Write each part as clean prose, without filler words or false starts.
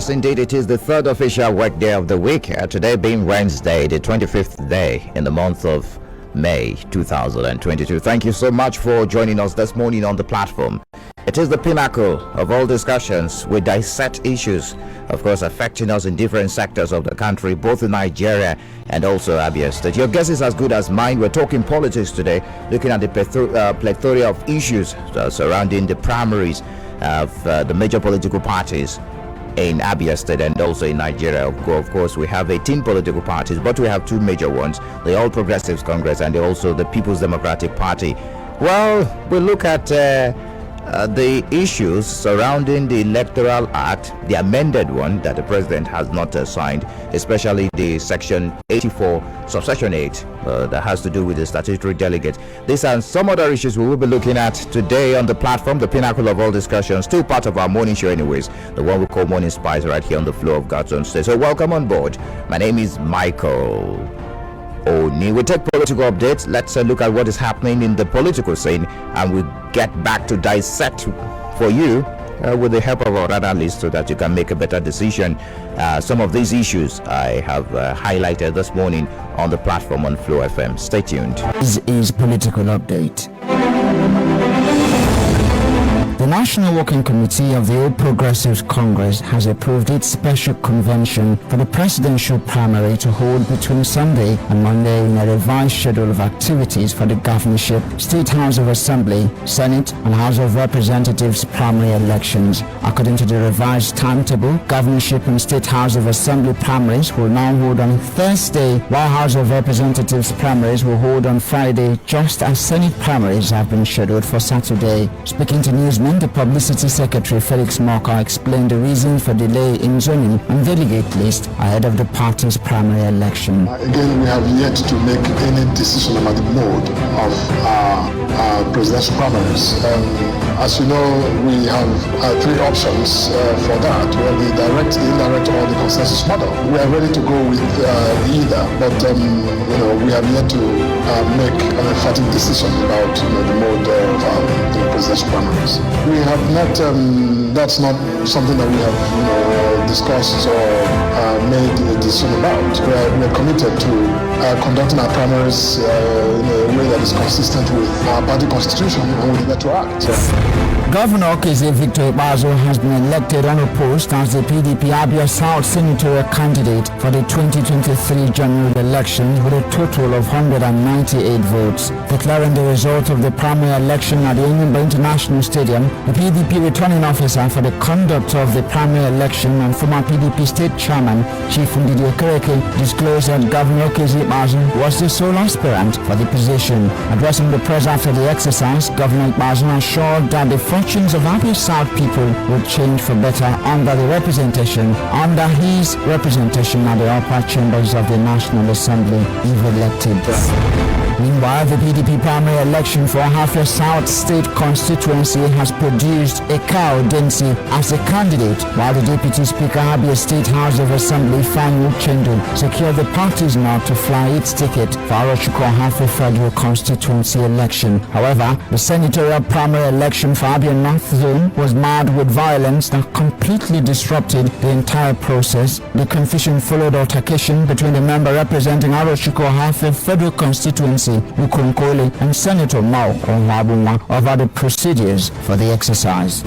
Yes, indeed, it is the third official work day of the week. Today being Wednesday, the 25th day in the month of May 2022. Thank you so much for joining us this morning on the platform. It is the pinnacle of all discussions. We dissect issues, of course, affecting us in different sectors of the country, both in Nigeria and also Abia State. Your guess is as good as mine. We're talking politics today, looking at the plethora of issues surrounding the primaries of the major political parties in Abia State and also in Nigeria. Of course, we have 18 political parties, but we have two major ones, the All Progressives Congress and also the People's Democratic Party. Well, we look at the issues surrounding the Electoral Act, the amended one that the president has not signed, especially the Section 84, Subsection 8, that has to do with the statutory delegate. These and some other issues we will be looking at today on the platform, the pinnacle of all discussions, still part of our morning show anyways, the one we call Morning Spice, right here on the floor of God's own state. So welcome on board. My name is Michael Oni. We take political updates. Let's look at what is happening in the political scene, and we get back to dissect for you with the help of our analysts so that you can make a better decision. Some of these issues I have highlighted this morning on the platform on Flow FM. Stay tuned. This is political update. The National Working Committee of the All Progressives Congress has approved its special convention for the presidential primary to hold between Sunday and Monday in a revised schedule of activities for the governorship, State House of Assembly, Senate, and House of Representatives primary elections. According to the revised timetable, governorship and State House of Assembly primaries will now hold on Thursday, while House of Representatives primaries will hold on Friday, just as Senate primaries have been scheduled for Saturday. Speaking to newsmen, the Publicity Secretary Felix Morka explained the reason for delay in zoning and delegate list ahead of the party's primary election. Again, we have yet to make any decision about the mode of presidential primaries. As you know, we have three options for that. We have the direct, the indirect, or the consensus model. We are ready to go with either, but we have yet to make an emphatic decision about the mode of the presidential primaries. We have not. That's not something that we have discussed or made a decision about. We are committed to conducting our primaries in a way that is consistent with our party constitution and with the to act. Governor Okeze Victor Ikpeazu has been elected unopposed as the PDP Abia South senatorial candidate for the 2023 general election with a total of 198 votes. Declaring the result of the primary election at the Enyimba International Stadium, the PDP returning officer for the conduct of the primary election and former PDP state chairman Chief Ndidi Okereke disclosed that Governor Okeze Ikpeazu was the sole aspirant for the position. Addressing the press after the exercise, Governor Ikpeazu assured that the fortunes of Abia South people would change for better under his representation at the upper chambers of the National Assembly if elected. Meanwhile, the PDP primary election for Abia South State constituency has produced Ekao Densi as a candidate, while the Deputy Speaker Abia State House of Assembly Fanny Uchendu secured the party's nod to fly its ticket for Arochukwu Federal constituency election. However, the senatorial primary election for Abia North Zone was marred with violence that completely disrupted the entire process. The confusion followed altercation between the member representing Arochukwu Federal constituency, Ukunkole, and Senator Mao Onwabunwa over the procedures for the exercise.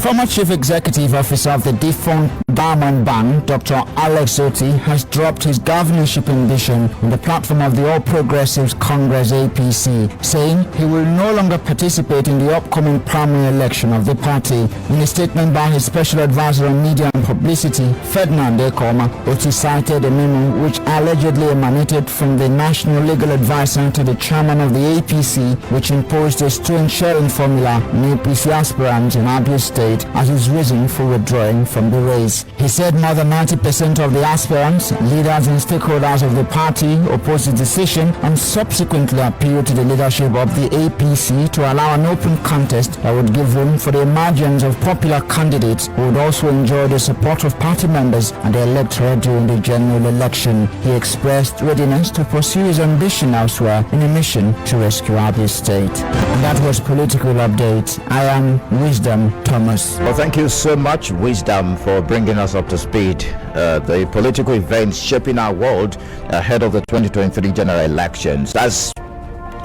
Former Chief Executive Officer of the defunct Diamond Bank, Dr. Alex Otti, has dropped his governorship ambition on the platform of the All Progressives Congress APC, saying he will no longer participate in the upcoming primary election of the party. In a statement by his special advisor on media and publicity, Ferdinand Ekoma, Otti cited a memo which allegedly emanated from the national legal advisor to the chairman of the APC, which imposed a stone sharing formula on APC aspirants in Abia State as his reason for withdrawing from the race. He said more than 90% of the aspirants, leaders and stakeholders of the party opposed the decision and subsequently appealed to the leadership of the APC to allow an open contest that would give room for the emergence of popular candidates who would also enjoy the support of party members and the electorate during the general election. He expressed readiness to pursue his ambition elsewhere in a mission to rescue Abia State. And that was Political Update. I am Wisdom Thomas. Lagos. Well, thank you so much, Wisdom, for bringing us up to speed. The political events shaping our world ahead of the 2023 general elections. As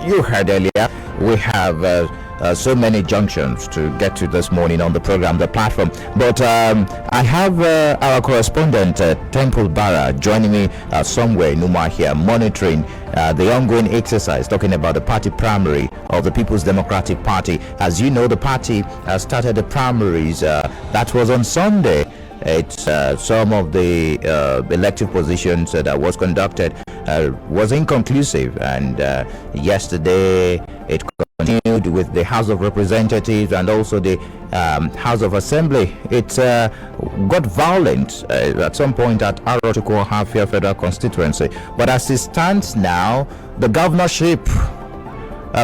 you heard earlier, we have so many junctions to get to this morning on the program, the platform. But I have our correspondent, Temple Barra, joining me somewhere in Umar here, monitoring the ongoing exercise, talking about the party primary of the People's Democratic Party. As you know, the party started the primaries. That was on Sunday. It's some of the elective positions that was conducted was inconclusive, and yesterday it continued with the House of Representatives and also the House of Assembly. It got violent at some point at Arotiko Hafia Federal Constituency, but as it stands now, the governorship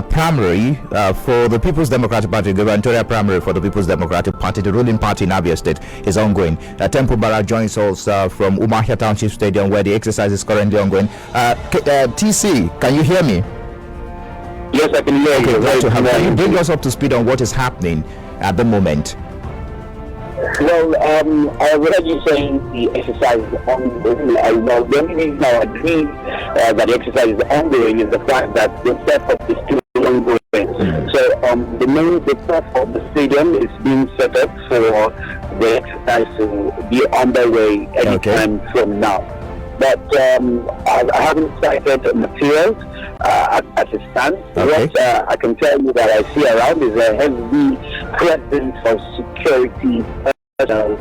primary for the People's Democratic Party, the gubernatorial primary for the People's Democratic Party, the ruling party in Abia State, is ongoing. Temple Barra joins us from Umahia Township Stadium, where the exercise is currently ongoing. TC, can you hear me? Yes, I can hear you. Glad to have you. Can you bring us up to speed on what is happening at the moment? Well, I heard you saying the exercise is ongoing. Well, the only reason I agree that the exercise is ongoing is the fact that the setup is still ongoing. So the setup of the stadium is being set up for the exercise to be underway anytime from now. But I haven't cited materials as it stands. What I can tell you that I see around is a heavy presence of security personnel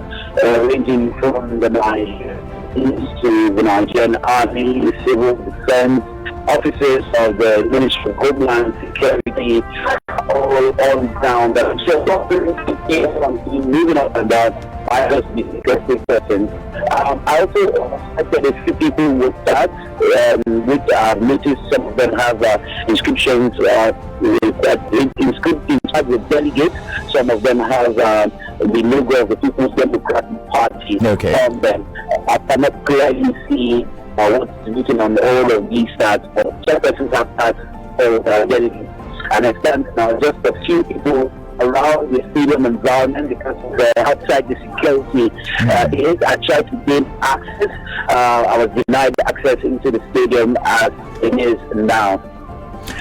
ranging from the Nigerian to the Nigerian Army, the Civil Defense, officers of the Ministry of Homeland Security, all down there. So moving up and down. I just be security persons. I also said a few people with that, which I've noticed some of them have inscriptions inside the delegates. Some of them have the logo of the People's Democratic Party on them. I cannot clearly see what's written on all of these stats, but some persons have that for delegates. And it stands now just a few people around the stadium environment because of outside the security is. I tried to gain access. I was denied access into the stadium as it is now.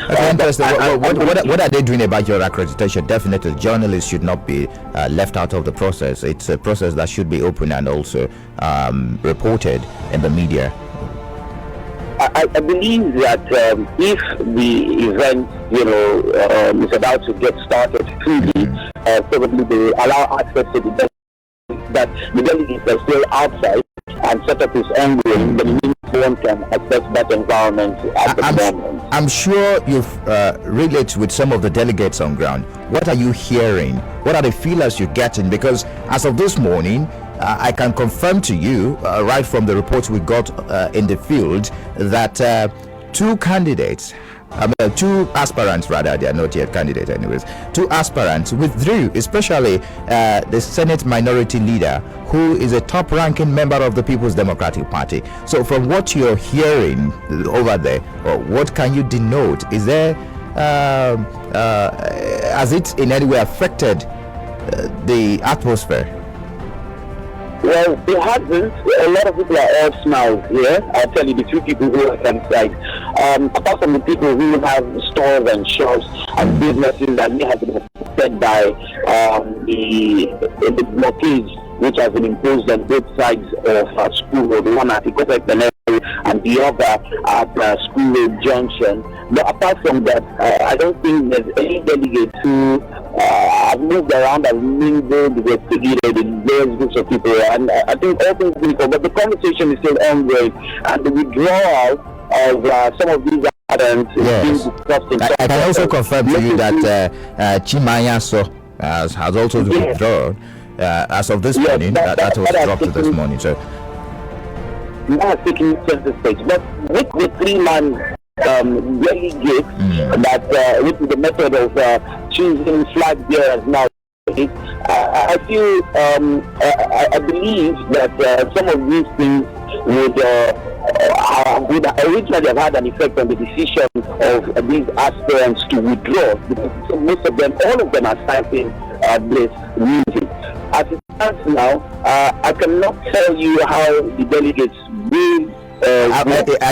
Okay, interesting. What are they doing about your accreditation? Definitely, journalists should not be left out of the process. It's a process that should be open and also reported in the media. I believe that if the event, is about to get started freely, probably they allow access to the delegates, that the delegates are still outside and setup is ongoing, the one can access that environment at the moment. I'm sure you've related with some of the delegates on ground. What are you hearing? What are the feelers you're getting? Because as of this morning, I can confirm to you, right from the reports we got in the field, that two aspirants, rather, they are not yet candidates anyways, two aspirants withdrew, especially the Senate Minority Leader, who is a top-ranking member of the People's Democratic Party. So from what you're hearing over there, what can you denote? Is there, has it in any way affected the atmosphere? Well, it hasn't. A lot of people are all smiles here. I'll tell you the two people who are inside. Apart from the people who have stores and shops and businesses that may have been affected by the blockage which has been imposed on both sides of School Road, the one at the and the other at School Road Junction. But apart from that, I don't think there's any delegates who have moved around and mingled with various groups of people. And I think all things being equal, but the conversation is still ongoing. And the withdrawal of some of these items is being discussed. I can also confirm to you that Chimayaso has also withdrawn. As of this morning, that was dropped this morning. So now taking center stage, but with the 3-man delegate that with the method of choosing flag bearers now, I feel I believe that some of these things would originally have had an effect on the decision of these aspirants to withdraw, because most of them, all of them are citing this reason. as it stands now, I cannot tell you how the delegates will. I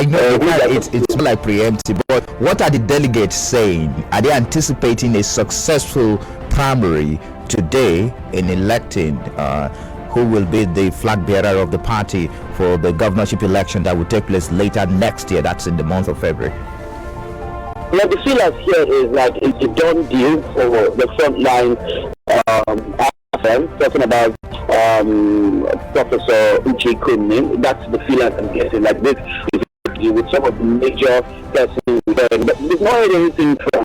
know it's not like preemptive, but what are the delegates saying? Are they anticipating a successful primary today in electing who will be the flag bearer of the party for the governorship election that will take place later next year? That's in the month of February. Well, the feelers here is like it's a done deal for the frontline. Talking about Professor Uche Kunmin, that's the feeling I'm getting. Like this is with some of the major persons, but there's not anything from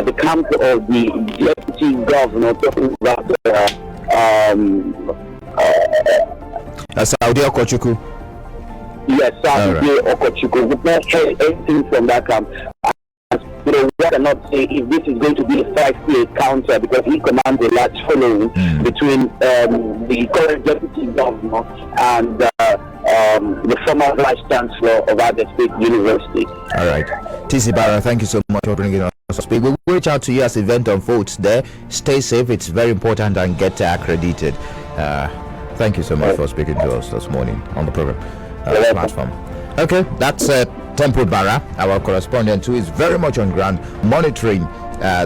the camp of the deputy governor talking about Saudi Okochukwu. Yes, Saudi Okochukwu. We've not heard anything from that camp. We cannot say if this is going to be a 5-way counter because he commands a large following between the current deputy governor and the former vice chancellor of Abia State University. All right, TC Barra, thank you so much for bringing us to speak. We'll reach out to you as the event unfolds there. Stay safe, it's very important, and get accredited. Thank you so much for speaking to us this morning on the program platform. Okay, that's Temple Barra, our correspondent, who is very much on ground monitoring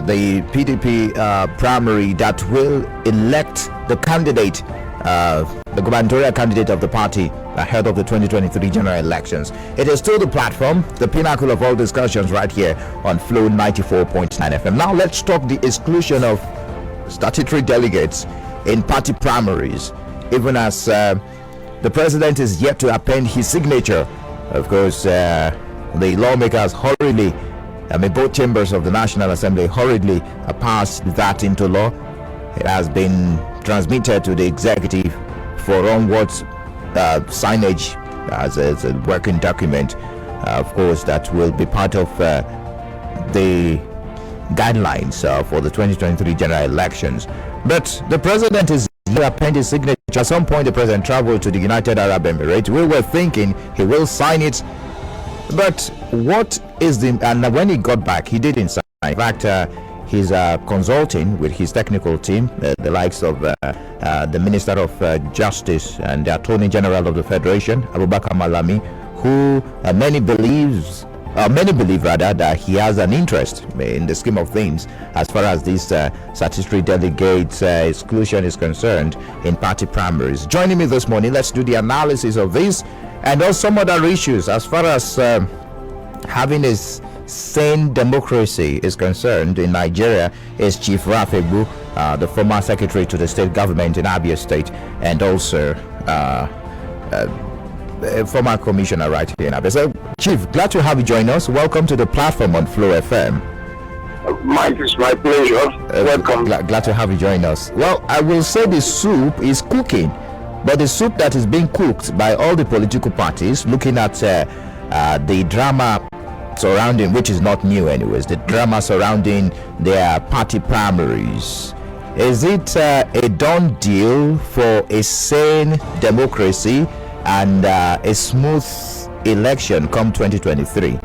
the PDP primary that will elect the candidate, the gubernatorial candidate of the party ahead of the 2023 general elections. It is still the platform, the pinnacle of all discussions right here on Flow 94.9 FM. Now let's talk the exclusion of statutory delegates in party primaries, even as the president is yet to append his signature. Of course, the lawmakers hurriedly, both chambers of the National Assembly hurriedly passed that into law. It has been transmitted to the executive for onwards signage as a working document, of course, that will be part of the guidelines for the 2023 general elections. But the president is append his signature. At some point, the president traveled to the United Arab Emirates. We were thinking he will sign it, but what is the? And when he got back, he didn't sign. In fact, he's consulting with his technical team, the likes of the Minister of Justice and the Attorney General of the Federation, Abubakar Malami, who many believe that he has an interest in the scheme of things as far as this statutory delegates exclusion is concerned in party primaries. Joining me this morning, let's do the analysis of this and also some other issues as far as having a sane democracy is concerned in Nigeria is Chief Raph Egbu, the former secretary to the state government in Abia State, and also a former commissioner right here in Abia. So, Chief, glad to have you join us. Welcome to the platform on Flow FM. It's my pleasure. Welcome. Glad to have you join us. Well, I will say the soup is cooking, but the soup that is being cooked by all the political parties, looking at the drama surrounding, which is not new anyways, the drama surrounding their party primaries. Is it a done deal for a sane democracy and a smooth election come 2023?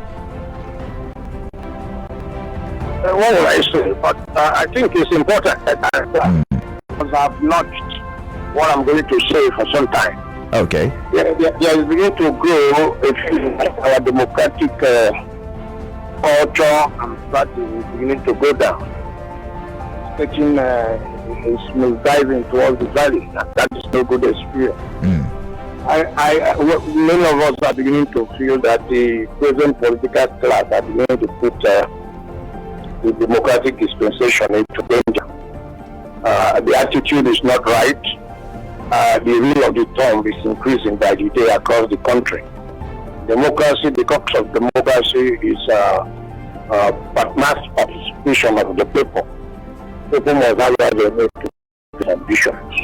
Well, I see, but I think it's important that because I've notched what I'm going to say for some time. Okay. There is beginning to grow a feeling that our democratic culture and strategy is beginning to go down. Taking a smooth diving towards the valley, and that is no good experience. Many of us are beginning to feel that the present political class are beginning to put the democratic dispensation into danger. The attitude is not right. The rule of the thumb is increasing by the day across the country. Democracy, the crux of democracy is mass participation of the people. People must have their ambitions.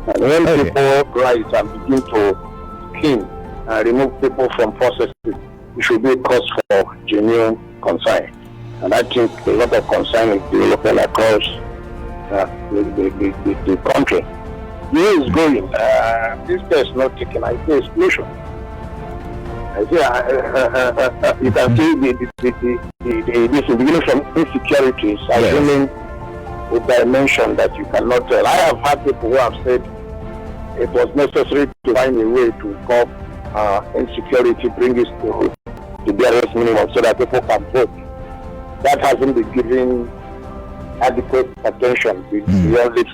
And when people rise and begin to scheme and remove people from processes, it should be a cause for genuine concern. And I think a lot of concern is developing across the country. Where is going? This place is not taken. I see explosion. I see, you can see this is beginning from insecurities, assuming a dimension that you cannot tell. I have had people who have said it was necessary to find a way to curb insecurity, bring it to the barest minimum so that people can vote. That hasn't been given adequate attention beyond lip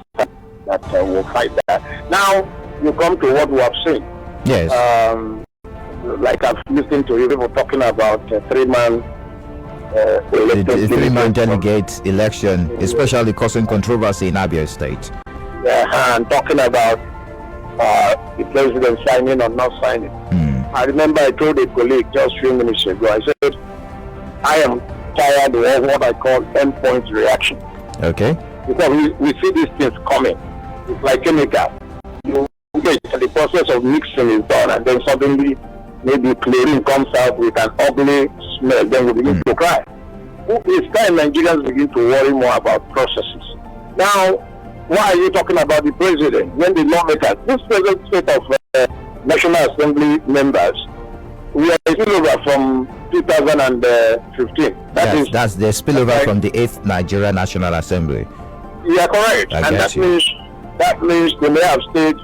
that will fight that. Now you come to what we have seen. Yes. Like I've listened to you people talking about three-man the three-man delegate election, especially causing controversy in Abia State. And talking about the president signing or not signing. I remember I told a colleague just a few minutes ago, I said, I am tired of what I call endpoint reaction. Okay. Because we see these things coming. It's like chemical. The process of mixing is done, and then suddenly maybe chlorine comes out with an ugly smell, then we begin to cry. It's time Nigerians begin to worry more about processes. Now, why are you talking about the president when the lawmakers, this present state of National Assembly members, we are spillover from 2015. That's the spillover from the 8th Nigeria National Assembly. Yeah, correct. And that means they may have stayed.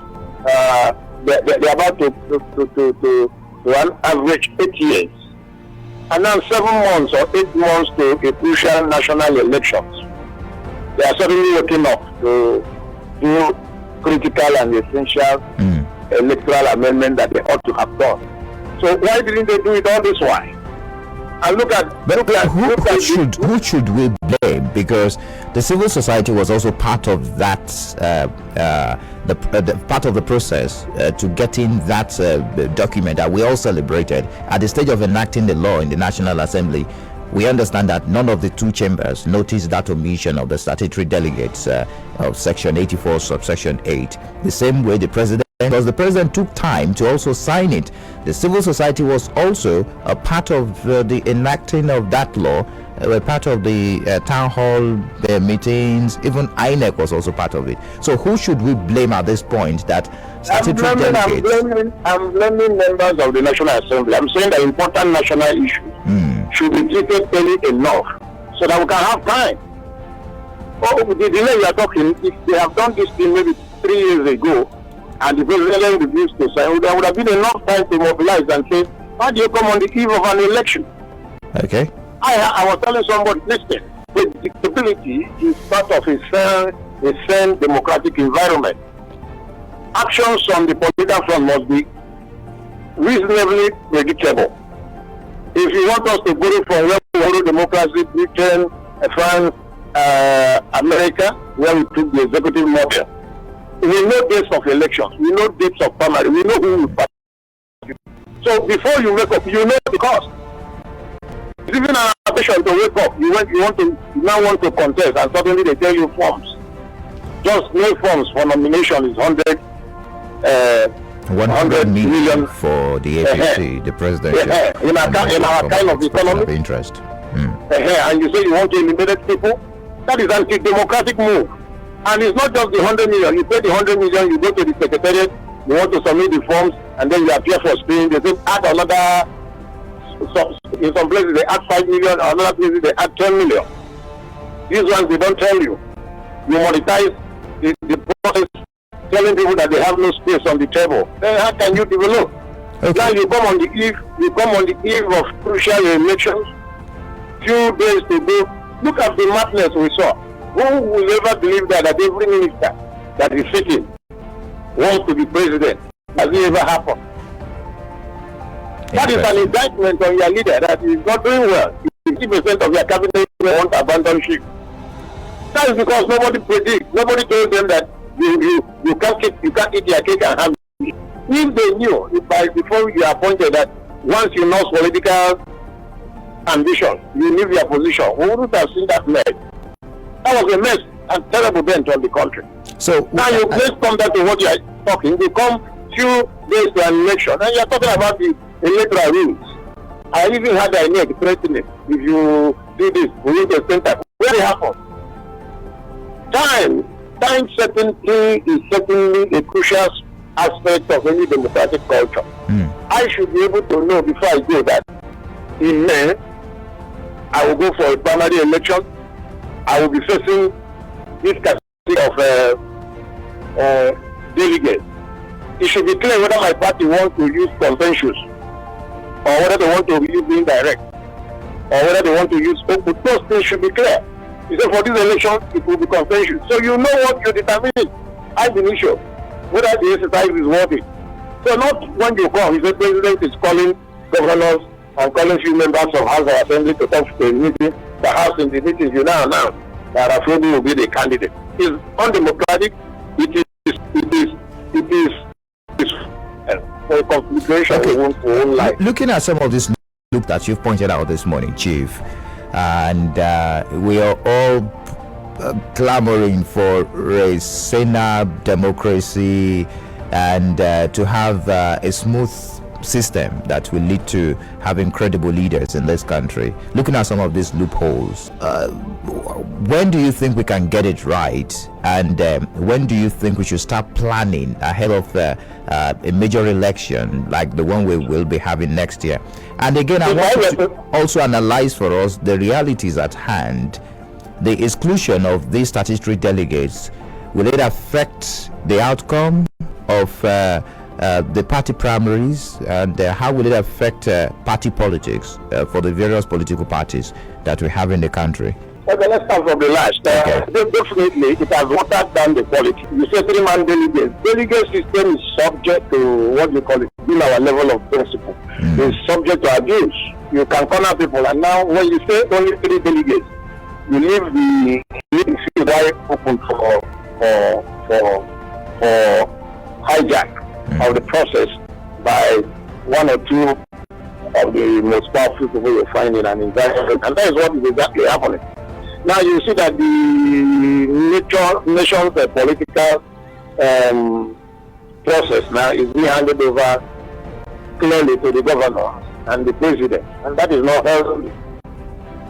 They're about to an average 8 years, and now 7 months or 8 months to a crucial national elections. They are suddenly waking up to do critical and essential electoral amendment that they ought to have done. So why didn't they do it all this while? And who should we blame? Because the civil society was also part of that, the part of the process to getting that document that we all celebrated at the stage of enacting the law in the National Assembly. We understand that none of the two chambers noticed that omission of the statutory delegates of Section 84, subsection 8. The same way the president, because the president took time to also sign it. The civil society was also a part of the enacting of that law, a part of the town hall meetings. Even INEC was also part of it. So who should we blame at this point that statutory delegates? I'm blaming members of the National Assembly. I'm saying that important national issues should be treated early enough so that we can have time. Oh, the delay you are talking, if they have done this thing maybe 3 years ago, and the president refused to sign, there would have been enough time to mobilize and say, why do you come on the eve of an election? Okay. I was telling somebody, listen, predictability is part of a sane democratic environment. Actions on the political front must be reasonably predictable. If you want us to borrow from where we borrow democracy, Britain, France, America, where we took the executive model, we know dates of elections, we know dates of primary, we know who will participate. So before you wake up, you know the cost. It's even an ambition to wake up. You now want to contest, and suddenly they tell you forms. Just no forms for nomination is 100 million for the APC, the president. In our kind of economy, interest. And you say you want to eliminate people, that is an anti-democratic move. And it's not just the 100 million. You pay the 100 million, you go to the secretariat, you want to submit the forms, and then you appear for screening. They say add another. In some places they add 5 million, other places they add 10 million. These ones they don't tell you. You monetize the process, telling people that they have no space on the table. Then how can you develop? Okay. Now you come on the eve of crucial elections, few days to go. Look at the madness we saw. Who will ever believe that every minister that is sitting wants to be president? Has it ever happened? That is an indictment on your leader that is not doing well. 50% of your cabinet want to abandon ship. That is because nobody predicts. Nobody told them that you can't eat your cake and have it. If they knew, before you are appointed, that once you lost political ambition, you leave your position, we wouldn't have seen that mess. That was a mess and terrible dent on the country. So now let's come back to what you are talking. You come few days to an election, and you are talking about the electoral rules. I even had the idea threatening if you do this, we need to spend time. Where it happened? Time certainty is certainly a crucial aspect of any democratic culture. I should be able to know before I go that in May I will go for a primary election. I will be facing this category of delegates. It should be clear whether my party wants to use consensus, or whether they want to use indirect, or whether they want to use open. Those things should be clear. He said for this election, it will be consensus. So you know what you're determining as initial, whether the exercise is worthy. So not when you come, he said president is calling governors and calling few members of House of Assembly to come to the meeting. Perhaps in the meeting you now announce that Raph Egbu will be the candidate. It's undemocratic. It is for a configuration Okay. of own life. Looking at some of this loop that you've pointed out this morning, Chief, and we are all clamoring for a saner democracy and to have a smooth system that will lead to having credible leaders in this country. Looking at some of these loopholes, when do you think we can get it right, and when do you think we should start planning ahead of a major election like the one we will be having next year? And again, I want you to also analyze for us the realities at hand. The exclusion of these statutory delegates, will it affect the outcome of the party primaries, and how will it affect party politics for the various political parties that we have in the country? Okay, let's start from the last. Definitely, it has watered down the quality. You say 3-man delegates. Delegate system is subject to what you call it, in our level of principle. It's subject to abuse. You can corner people, and now when you say only 3 delegates, you leave the field wide open for hijack of the process by 1 or 2 of the most powerful people you find in an environment, and that is what is exactly happening. Now you see that the nation's political process now is being handed over clearly to the governor and the president, and that is not healthy.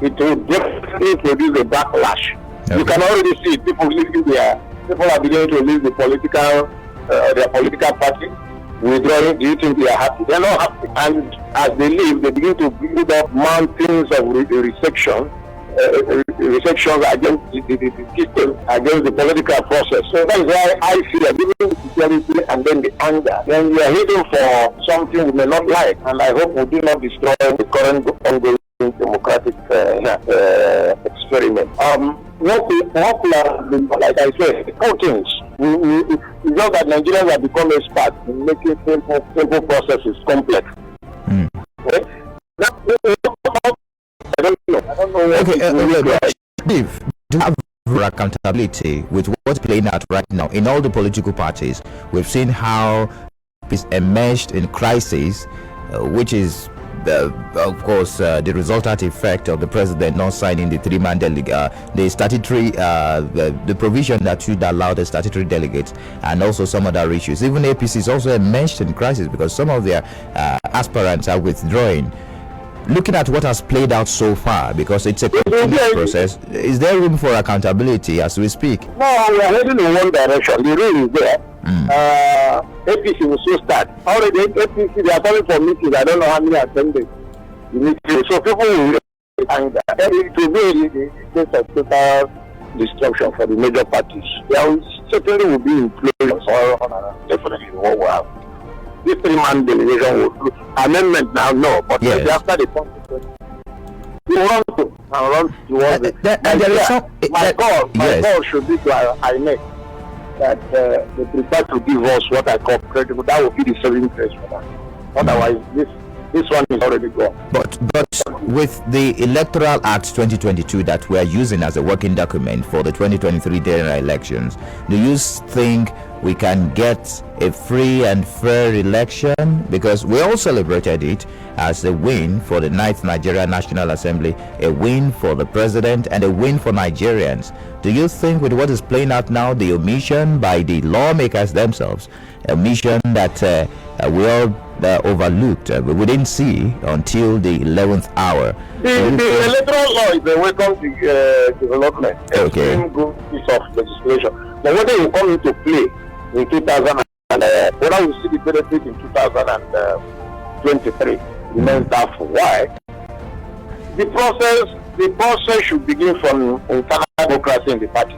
It will definitely produce a backlash. Okay. You can already see people are beginning to leave the their political party, withdrawing. Do you think they are happy? They are not happy. And as they leave, they begin to build up mountains of resections against the system, against the political process. So that is why I feel, given the security and then the anger, then we are heading for something we may not like. And I hope we do not destroy the current ongoing democratic experiment. Like I said, 2 things. It's not that Nigerians have become experts in making simple processes complex. Okay? I don't know. Okay, Steve, do you have accountability with what's playing out right now in all the political parties? We've seen how it's emerged in crisis, which is of course the resultant effect of the president not signing the 3-man delegate, the statutory the provision that should allow the statutory delegates, and also some other issues. Even APC is also emerged in crisis because some of their aspirants are withdrawing. Looking at what has played out so far, because it's a continuous process, is there room for accountability as we speak? No, we are heading in one direction. The rule is there. APC will soon start. Already APC, they are calling for meetings. I don't know how many attended the meeting. So people will anger. It will be a case of total destruction for the major parties. There certainly will be influence on definitely what will happen. This 3-man delegation will do amendment now, no, but yes. After the consequence, you run towards it. My call should be to INEC that they prefer to give us what I call credible. That will be the saving place for that. Otherwise, this one is already gone. But with the Electoral Act 2022 that we are using as a working document for the 2023 general elections, do you think we can get a free and fair election? Because we all celebrated it as a win for the 9th Nigeria National Assembly, a win for the president, and a win for Nigerians. Do you think with what is playing out now, the omission by the lawmakers themselves, a mission that we all overlooked, we didn't see until the 11th hour? The electoral law is a welcome development. Okay. It's a good piece of legislation. But whether it will come into play in 2000 and whether we see the benefit in 2023 remains doubtful. Why? The process should begin from internal democracy in the party.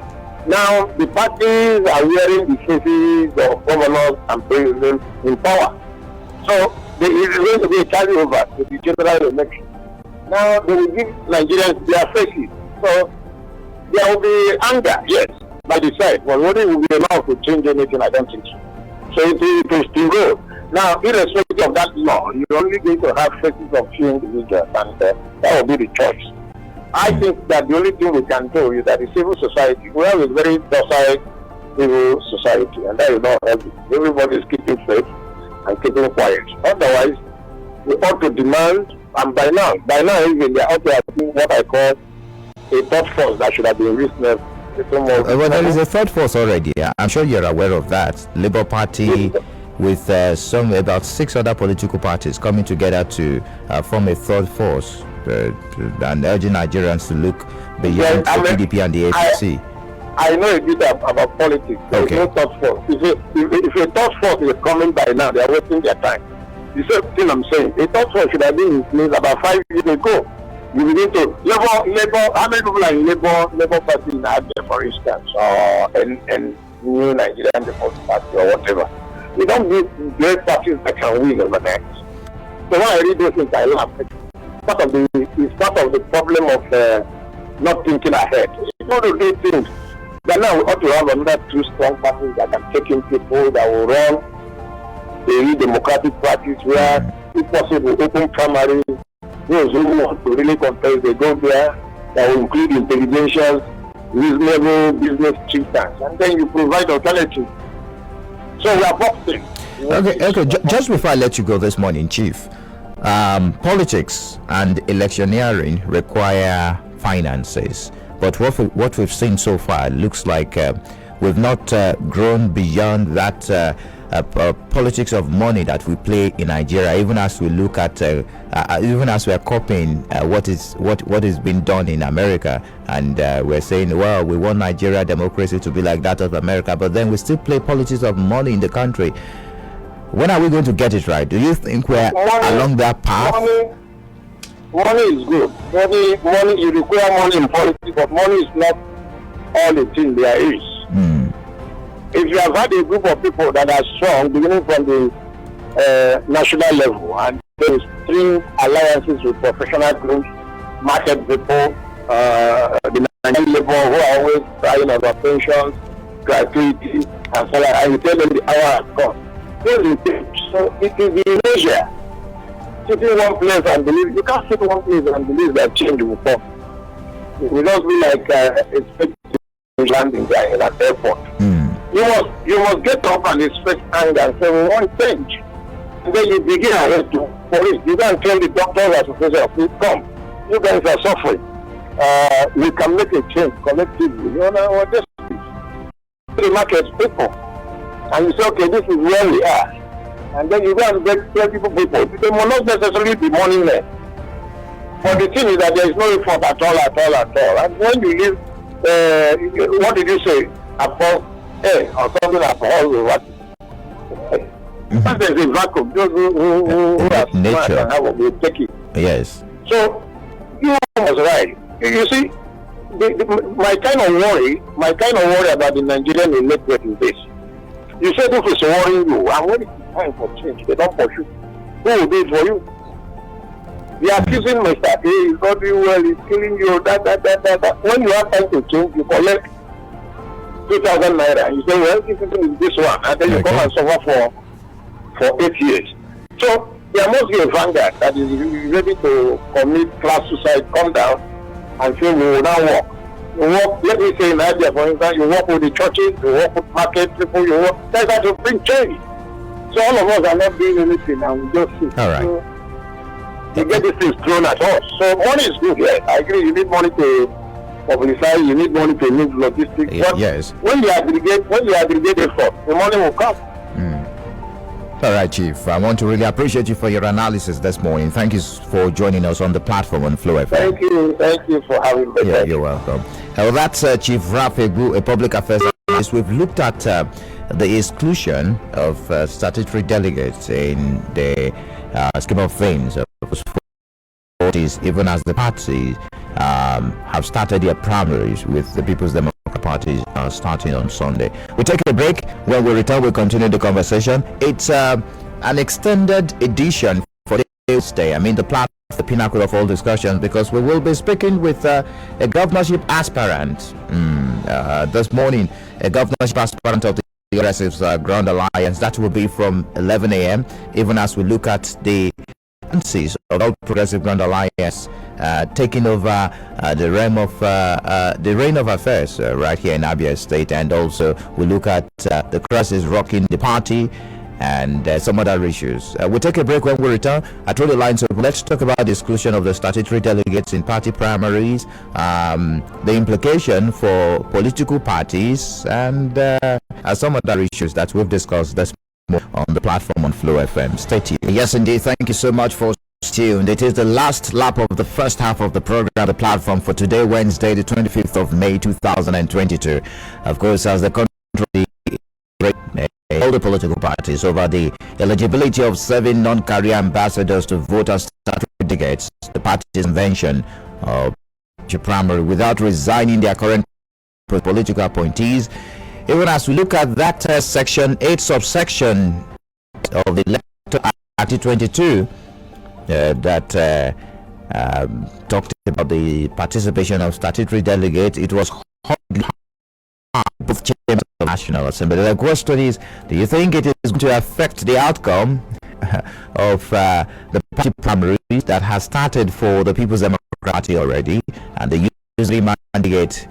Now the parties are wearing the faces of governors and presidents in power. So there is going to be a carryover to the general election. Now they will give Nigerians their faces. So there will be anger, yes, by the side, but whether it will be enough to change anything, I don't think so. So it will still go. Now, irrespective of that law, you're only going to have faces of few individuals, and that will be the choice. I think that the only thing we can do is that the civil society, we have a very docile civil society, and that is not helping. Everybody is keeping faith and keeping quiet. Otherwise, we ought to demand, and by now even they ought to have been what I call a third force that should have been witnessed. Well, there is a third force already. I'm sure you're aware of that. Labour Party with about 6 other political parties coming together to form a third force and urging Nigerians to look beyond the PDP and the APC. I know a bit about politics. There is no third force. If a third force is coming by now, they are wasting their time. The same thing I'm saying. A third force should have been in place about 5 years ago. You begin to labor. How many people are in labor party in Abia, for instance, or in New Nigerian Democratic Party or whatever? We don't need great parties that can win overnight. So when I read those things, I laugh. It's part of the problem of not thinking ahead. You want to do things. But now we ought to have another 2 strong parties that can take in people that will run the democratic parties where, if possible, open primaries. Those who want to really contest, they go there. That will include intelligence, reasonable business chieftains, and then you provide alternatives. So we are boxing. Okay. Just before I let you go this morning, Chief, politics and electioneering require finances. But what we've seen so far looks like we've not grown beyond that politics of money that we play in Nigeria. Even as we look at, even as we are copying what is being done in America, and we're saying, well, we want Nigeria democracy to be like that of America, but then we still play politics of money in the country. When are we going to get it right? Do you think we're along that path? Money is good. Money. You require money in politics, but money is not all the thing there is. If you have had a group of people that are strong, beginning from the national level, and there is string alliances with professional groups, market people, the Nigerian labor who are always crying about pensions, gratuity, and so on, and you tell them the hour has come. So it is the measure. Sitting one place and believe, you can't sit one place and believe that change will come. It will not be like expecting landing there in an airport. You must get up and expect anger and say, we want change. And then you begin ahead to police. You can't tell the doctors association, please come. You guys are suffering. We can make a change collectively. You know what this is? The market people. And you say, okay, this is where we are. And then you go and get 20 people. They will not necessarily be money men. But the thing is that there is no effort at all. And when you leave, what did you say? Upon or something upon what? But there's a vacuum. Those who are smart and have will take it. Yes. So you was right. You see, my kind of worry about the Nigerian electorate is this. You said this is worrying you, and when it's time for change, they don't pursue. Who will do it for you? They are accusing Mr. A, he's not doing well, he's killing you, that. When you have time to change, you collect 2,000 naira, and you say, well, this is this one, and then you come and suffer for 8 years. So there must be a vanguard that is ready to commit class suicide, come down, and say, we will now work. You work, let me say in Nigeria, for instance, you work with the churches, you work with market people, you work, that's how to bring change. So all of us are not doing anything, and we just sit. All right. So, you get these things thrown at us. So money is good, yes. I agree, you need money to publicize, you need money to move logistics. But yes. When you aggregate effort, the money will come. All right, Chief. I want to really appreciate you for your analysis this morning. Thank you for joining us on the platform on Flow FM. Thank you for having me. Yeah, you're welcome. Well, that's Chief Raph Egbu, a public affairs analyst. We've looked at the exclusion of statutory delegates in the scheme of things of parties, even as the parties have started their primaries with the People's Democratic parties are starting on Sunday. We take a break. When we return, we'll continue the conversation. It's an extended edition for this day. I mean, the platform, the pinnacle of all discussions, because we will be speaking with a governorship aspirant this morning, a governorship aspirant of the Progressive Grand Alliance. That will be from 11 a.m. even as we look at the chances of all Progressive Grand Alliance taking over the reign of affairs right here in Abia State, and also we look at the crisis rocking the party and some other issues. We'll take a break. When we return, I told the lines up. Let's talk about the exclusion of the statutory delegates in party primaries, the implication for political parties, and some other issues that we've discussed this morning on the platform on Flow FM. Stay tuned. Yes, indeed. Thank you so much for tuned. It is the last lap of the first half of the program, the platform for today, Wednesday, the 25th of May, 2022. Of course, as the country all the political parties over the eligibility of 7 non-career ambassadors to vote as statutory delegates, the party's invention of primary without resigning their current political appointees. Even as we look at that section 8 subsection of the Electoral Act 22 that talked about the participation of statutory delegates, it was hardly both chambers of the National Assembly. The question is, do you think it is going to affect the outcome of the party primaries that has started for the People's Democratic Party already, and the usually mandate?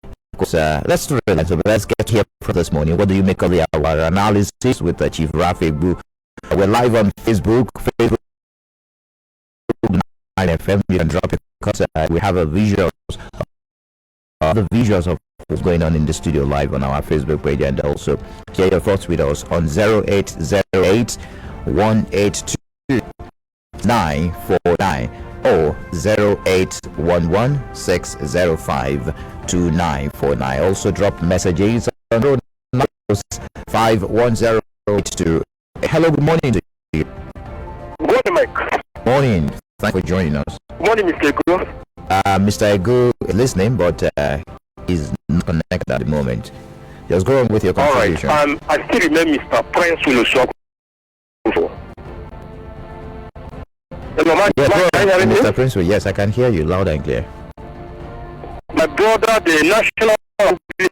Of course, let's get here for this morning. What do you make of our analysis with the Chief Raph Egbu? We're live on Facebook 9FM. You can drop it because we have a visuals, the visuals of what's going on in the studio live on our Facebook page, and also share your thoughts with us on 0808 182 949 or 0811 605 2949. Also drop messages on 51082. Hello, good morning to you. Good morning, Mike. Morning. Thanks for joining us. Good morning, Mr. Egbu. Mr. Egbu is listening, but is not connected at the moment. Just go on with your contribution. All right. I still remember Mr. Prince Wilson. Mr. Prince, yes, I can hear you loud and clear. My brother, the National Assembly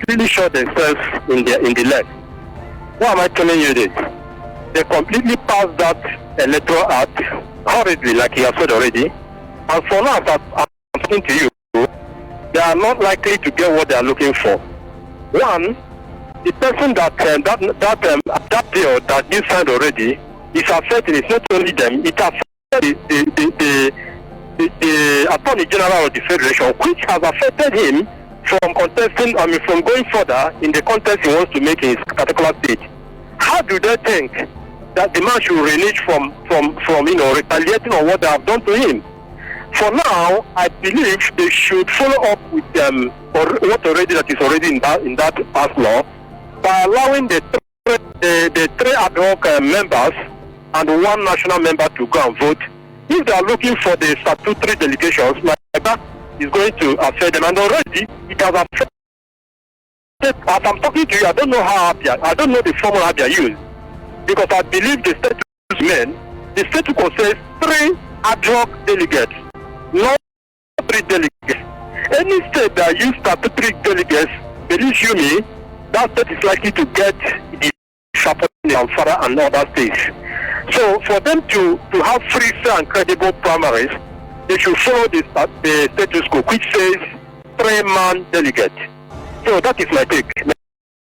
really shot themselves in the leg. Why am I telling you this? They completely passed that Electoral Act hurriedly, like he has said already. And for now, I'm talking to you, they are not likely to get what they are looking for. One, the person that bill that you signed already is affecting. It's not only them; it affects the Attorney General of the Federation, which has affected him from contesting. From going further in the contest he wants to make in his particular state. How do they think that the man should renege from retaliating on what they have done to him? For now, I believe they should follow up with what already that is already in that past law by allowing the three ad hoc members and one national member to go and vote. If they are looking for the statutory delegations, like that is going to affect them, and already it has affected. As I'm talking to you, I don't know how I don't know the formula they use, because I believe the statute says 3 ad hoc delegates. Not 3 delegates. Any state that use statutory delegates, believe you me, that state is likely to get the support and further and other states. So for them to have free, fair and credible primaries, they should follow the status quo, which says 3-man delegate. So that is my take.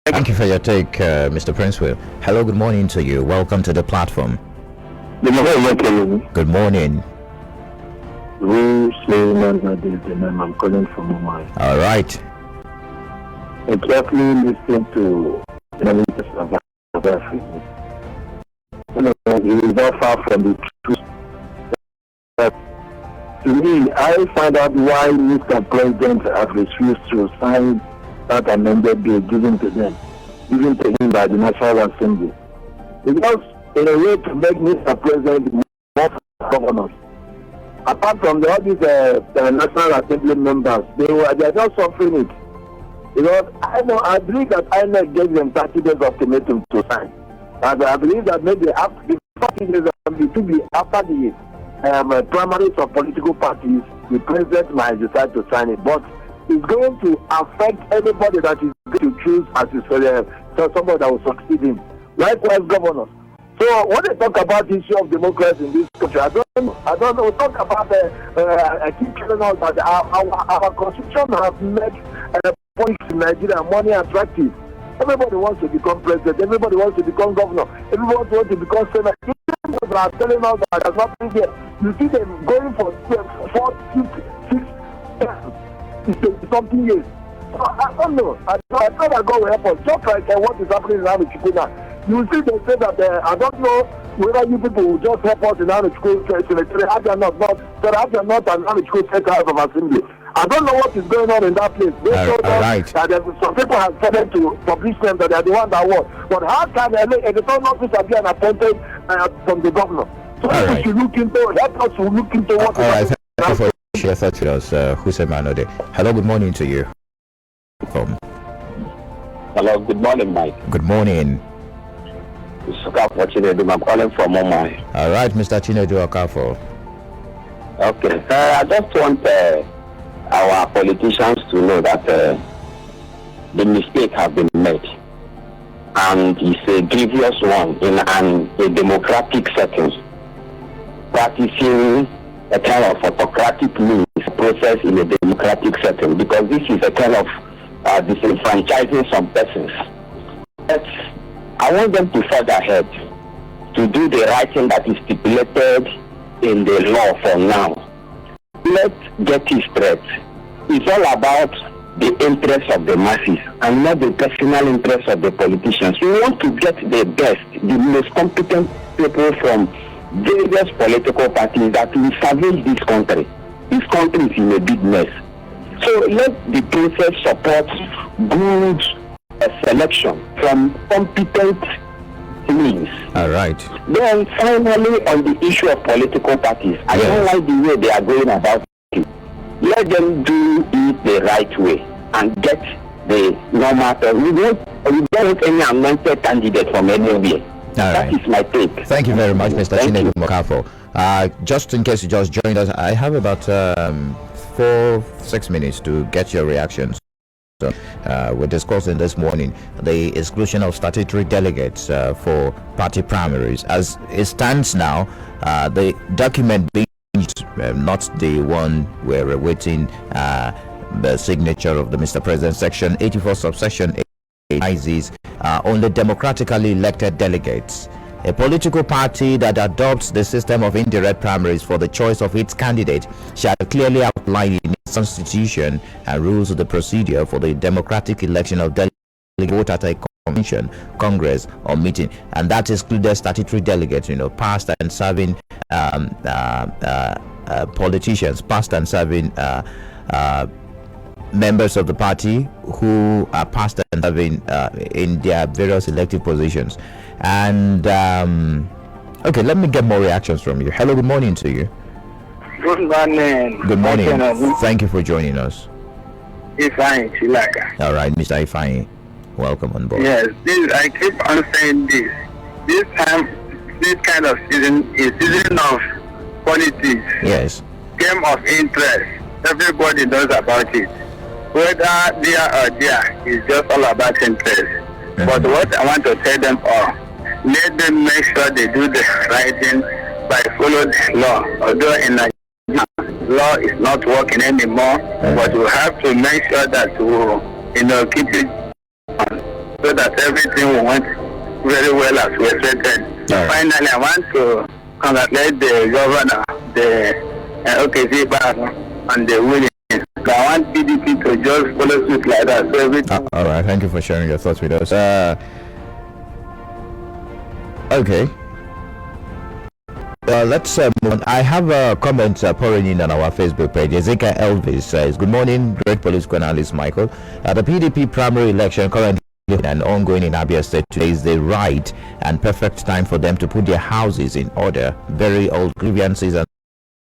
Thank you for your take, Mr. Princewell. Hello, good morning to you. Welcome to the platform. Good morning. Good morning. I'm calling from Mumbai. All right. I carefully listen to analysis of Africa. He is not far from the truth. But to me, I find out why Mr. President has refused to sign that amended bill given to him by the National Assembly. Because in a way to make Mr. President more governors. Apart from all these National Assembly members, they are just suffering it. Because I believe that INEC gave them 30 days ultimatum to sign. And I believe that maybe after the 40 days, it will be after the primaries of political parties, the president might decide to sign it. But it's going to affect anybody that is going to choose as his somebody that will succeed him. Likewise, governors. So when they talk about the issue of democracy in this country, I don't know. We talk about I keep telling us that our constitution has made politics in Nigeria money attractive. Everybody wants to become president. Everybody wants to become governor. Everybody wants to become senator. People are telling us that there's nothing there. You see them going for 4, 6, 7, something years. So I don't know. I thought that God will help us. Just like what is happening in Amichukwu now. You see, they say that I don't know whether you people will just help us in Amichukwu cemetery. Have you not an Amichukwu State House of Assembly? I don't know what is going on in that place. They told us that some people have started to publish them that they are the one that won. But how can a return officer be an appointed from the governor? So we should look into, help us to look into what is happening. Thank you for sharing thoughts with us, Hussein Manode. Hello, good morning to you. Hello, good morning, Mike. Good morning. I'm calling from Omai. All right, Mr. Chinedu Okafo. Okay, I just want our politicians to know that the mistake has been made, and it's a grievous one in a democratic setting. Practicing a kind of autocratic means process in a democratic setting, because this is a kind of disenfranchising some persons. But I want them to further ahead to do the right thing that is stipulated in the law for now. Let's get it straight. It's all about the interests of the masses and not the personal interests of the politicians. We want to get the best, the most competent people from various political parties that will salvage this country. This country is in a big mess. So let the process support good selection from competent means. All right. Then finally, on the issue of political parties, I don't like the way they are going about it. Let them do it the right way and get the normal. We don't want any anointed candidate from anywhere. That is my take. Thank you very much, Mr. Chinedu Okafo. Just in case you just joined us, I have about 4-6 minutes to get your reactions. So, we're discussing this morning the exclusion of statutory delegates for party primaries. As it stands now, the document being not the one we're awaiting the signature of the Mr. President, Section 84, subsection 8, advises only democratically elected delegates. A political party that adopts the system of indirect primaries for the choice of its candidate shall clearly outline in its constitution and rules of the procedure for the democratic election of delegates vote at a convention, congress, or meeting, and that excluded statutory delegates, past and serving politicians, past and serving members of the party who are past and serving in their various elective positions. And okay, let me get more reactions from you. Hello, good morning to you. Good morning. Good morning. Thank you for joining us. Ifeanyi Chilaka. All right, Mr. Ifeanyi, welcome on board. Yes, I keep on saying this. This time, this kind of season is season of politics. Yes. Game of interest. Everybody knows about it. Whether there or there, it's just all about interest. Mm-hmm. But what I want to tell them all, let them make sure they do the right thing by following the law. Although in Nigeria, law is not working anymore, but we have to make sure that we, keep it on so that everything will went very well as we expected. Right. Finally, I want to congratulate the governor, the OKC and the winning. I want PDP to just follow suit like that. So everything. All right, thank you for sharing your thoughts with us. Okay. Let's move on. I have a comment pouring in on our Facebook page. Ezekiel Elvis says, good morning, great political analyst Michael. The PDP primary election currently and ongoing in Abia State today is the right and perfect time for them to put their houses in order. Very old grievances and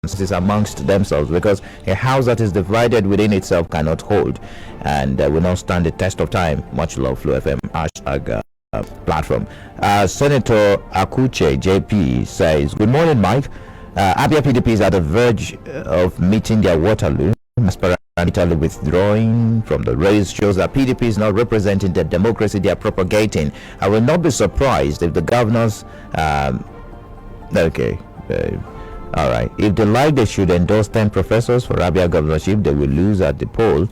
consensus amongst themselves, because a house that is divided within itself cannot hold and will not stand the test of time. Much love, Flu FM hashtag platform. Senator Akuche JP says, good morning, Mike. Abia PDP is at the verge of meeting their Waterloo. Italy withdrawing from the race shows that PDP is not representing the democracy they are propagating. I will not be surprised if the governors all right, if they like, they should endorse 10 professors for Abia governorship. They will lose at the poll.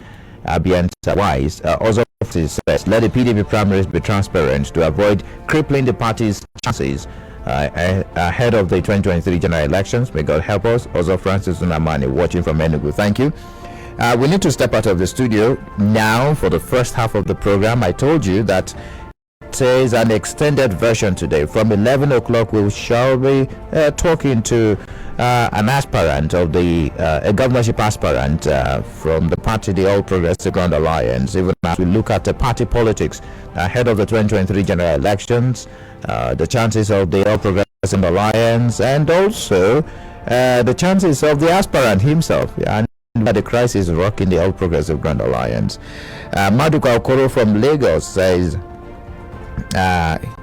Abians are wise. Also says, let the PDP primaries be transparent to avoid crippling the party's chances ahead of the 2023 general elections. May God help us. Also, Francis Unamani watching from Enugu. Thank you. We need to step out of the studio now for the first half of the program. I told you that it is an extended version today. From 11 o'clock, we shall be talking to an aspirant of the a governorship aspirant from the party, the All Progressive Grand Alliance, even as we look at the party politics ahead of the 2023 general elections, the chances of the All Progressive Alliance, and also the chances of the aspirant himself. And the crisis rocking the All Progressive Grand Alliance. Maduka Okoro from Lagos says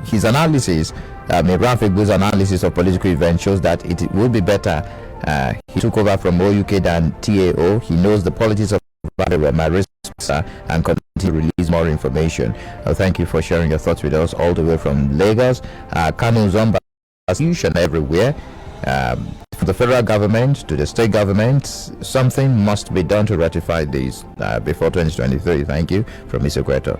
his analysis, Raph Egbu's analysis of political events shows that it would be better he took over from OUK than TAO. He knows the politics of my risks and continue to release more information. Thank you for sharing your thoughts with us all the way from Lagos. Kanu Zomba institution everywhere. From the federal government to the state government, something must be done to ratify these before 2023. Thank you from Mr. Queto.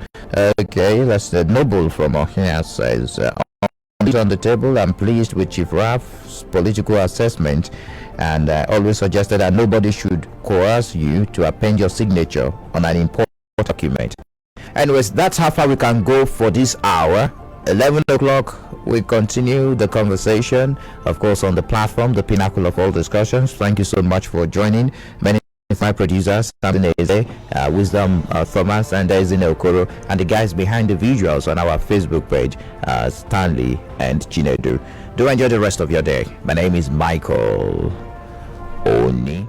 Okay, that's the Noble from Ohia says, on the table, I'm pleased with Chief Raph's political assessment and always suggested that nobody should coerce you to append your signature on an important document. Anyways, that's how far we can go for this hour. 11 o'clock, we continue the conversation, of course, on the platform, the pinnacle of all discussions. Thank you so much for joining. Many of my producers, Stanley Eze, Wisdom Thomas, and Ezine Okoro, and the guys behind the visuals on our Facebook page, Stanley and Chinedu. Do enjoy the rest of your day. My name is Michael Oni.